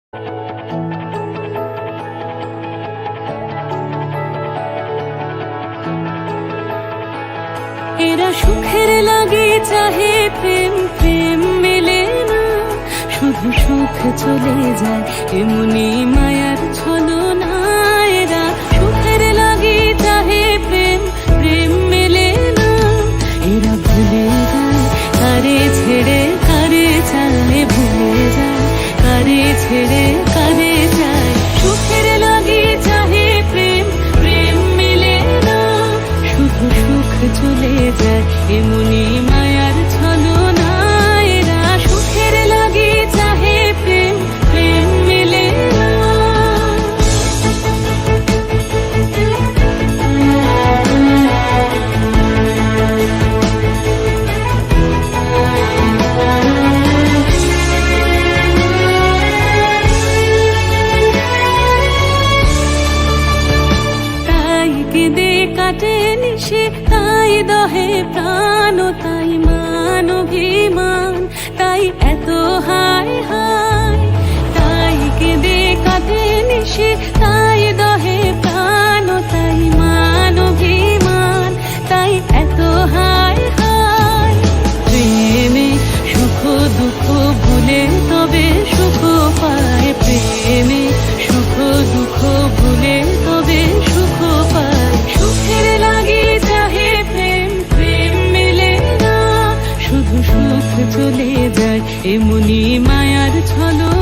এরা সুখের লাগে চাহে প্রেম, প্রেম মেলে না, শুধু সুখ চলে যায় এমনি মায়ার ছলনা। এরা সুখের লাগে চাহে প্রেম, প্রেম মেলে না, এরা ভুলে যায় কারে ছেড়ে কারে চায়, ভুলে যায় কারে ছেড়ে কারে চায়। সুখের লাগে চাহে প্রেম, প্রেম মেলে না, শুধু সুখ চলে যায় এমনি মায়ার ছলনা। এরা সুখের লাগে চাহে প্রেম, প্রেম মেলে না। তাই কেঁদে কাটে নিশে, তাই দহে প্রাণ, তাই মান অভিমান, তাই এত হায় হায়। তাই কেঁদে কাটে নিশে, তাই দহে প্রাণ, তাই মান অভিমান, তাই এত হায় হায়। প্রেমে সুখ দুঃখ ভুলে তবে সুখ পায়, প্রেমে সুখ দুঃখ ভুলে তবে সুখ পায়। সুখের লাগে চাহে প্রেম, প্রেম মেলে না, শুধু সুখ চলে যায় এমনি মায়ার ছলনা।